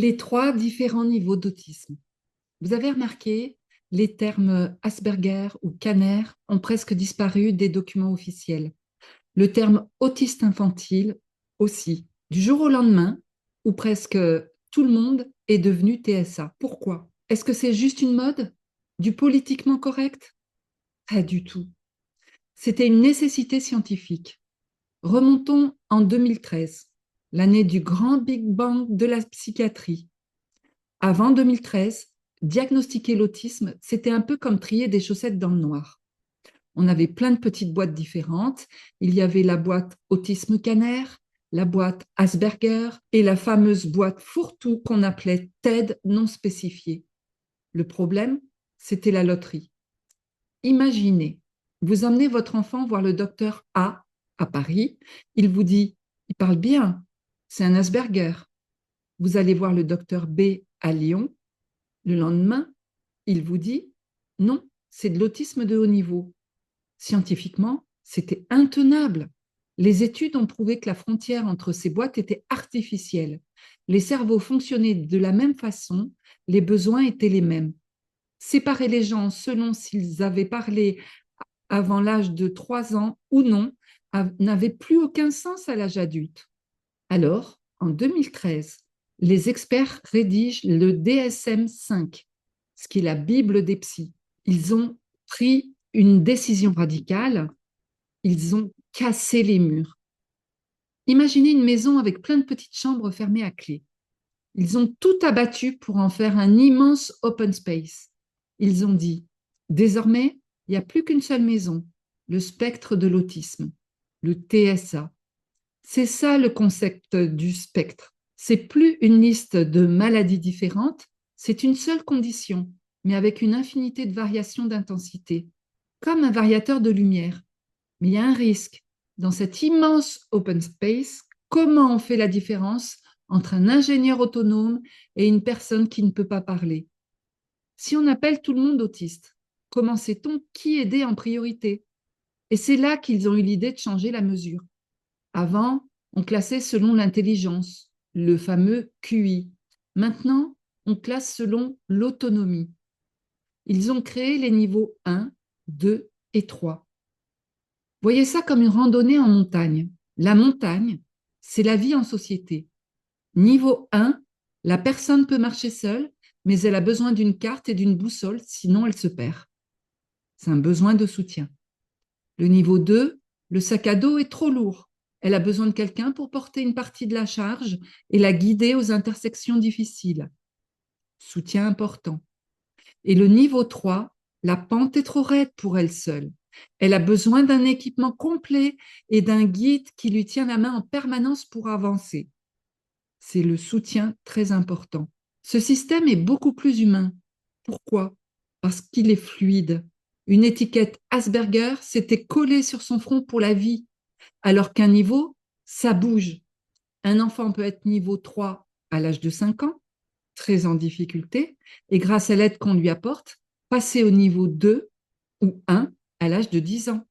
Les trois différents niveaux d'autisme. Vous avez remarqué, les termes Asperger ou Kanner ont presque disparu des documents officiels. Le terme autiste infantile aussi. Du jour au lendemain, où presque tout le monde est devenu TSA. Pourquoi? Est-ce que c'est juste une mode? Du politiquement correct? Pas du tout. C'était une nécessité scientifique. Remontons en 2013, l'année du grand Big Bang de la psychiatrie. Avant 2013, diagnostiquer l'autisme, c'était un peu comme trier des chaussettes dans le noir. On avait plein de petites boîtes différentes. Il y avait la boîte autisme canaire, la boîte Asperger et la fameuse boîte fourre-tout qu'on appelait TED non spécifiée. Le problème, c'était la loterie. Imaginez, vous emmenez votre enfant voir le docteur A à Paris. Il vous dit, il parle bien, c'est un Asperger. Vous allez voir le docteur B à Lyon. Le lendemain, il vous dit, non, c'est de l'autisme de haut niveau. Scientifiquement, c'était intenable. Les études ont prouvé que la frontière entre ces boîtes était artificielle. Les cerveaux fonctionnaient de la même façon, les besoins étaient les mêmes. Séparer les gens selon s'ils avaient parlé avant l'âge de 3 ans ou non n'avait plus aucun sens à l'âge adulte. Alors, en 2013, les experts rédigent le DSM-5, ce qui est la Bible des psys. Ils ont pris une décision radicale, ils ont cassé les murs. Imaginez une maison avec plein de petites chambres fermées à clé. Ils ont tout abattu pour en faire un immense open space. Ils ont dit, désormais, il n'y a plus qu'une seule maison, le spectre de l'autisme, le TSA. C'est ça le concept du spectre. C'est plus une liste de maladies différentes, c'est une seule condition, mais avec une infinité de variations d'intensité, comme un variateur de lumière. Mais il y a un risque. Dans cet immense open space, comment on fait la différence entre un ingénieur autonome et une personne qui ne peut pas parler? Si on appelle tout le monde autiste, comment sait-on qui aider en priorité? Et c'est là qu'ils ont eu l'idée de changer la mesure. Avant, on classait selon l'intelligence, le fameux QI. Maintenant, on classe selon l'autonomie. Ils ont créé les niveaux 1, 2 et 3. Voyez ça comme une randonnée en montagne. La montagne, c'est la vie en société. Niveau 1, la personne peut marcher seule, mais elle a besoin d'une carte et d'une boussole, sinon elle se perd. C'est un besoin de soutien. Le niveau 2, le sac à dos est trop lourd. Elle a besoin de quelqu'un pour porter une partie de la charge et la guider aux intersections difficiles. Soutien important. Et le niveau 3, la pente est trop raide pour elle seule. Elle a besoin d'un équipement complet et d'un guide qui lui tient la main en permanence pour avancer. C'est le soutien très important. Ce système est beaucoup plus humain. Pourquoi? Parce qu'il est fluide. Une étiquette Asperger s'était collée sur son front pour la vie, alors qu'un niveau, ça bouge. Un enfant peut être niveau 3 à l'âge de 5 ans, très en difficulté, et grâce à l'aide qu'on lui apporte, passer au niveau 2 ou 1 à l'âge de 10 ans.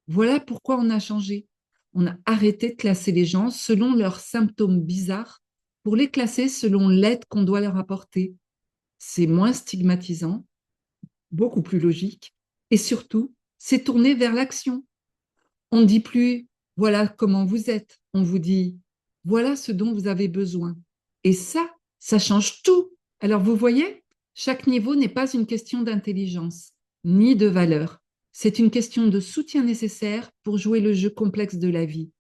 Voilà pourquoi on a changé. On a arrêté de classer les gens selon leurs symptômes bizarres pour les classer selon l'aide qu'on doit leur apporter. C'est moins stigmatisant, beaucoup plus logique, et surtout, c'est tourné vers l'action. On ne dit plus voilà comment vous êtes, on vous dit voilà ce dont vous avez besoin. Et ça change tout. Alors vous voyez, chaque niveau n'est pas une question d'intelligence ni de valeur. C'est une question de soutien nécessaire pour jouer le jeu complexe de la vie.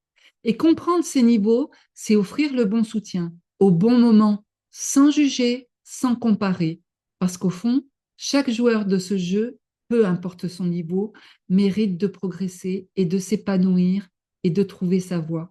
Et comprendre ces niveaux, c'est offrir le bon soutien au bon moment, sans juger, sans comparer. Parce qu'au fond, chaque joueur de ce jeu, peu importe son niveau, mérite de progresser et de s'épanouir et de trouver sa voie.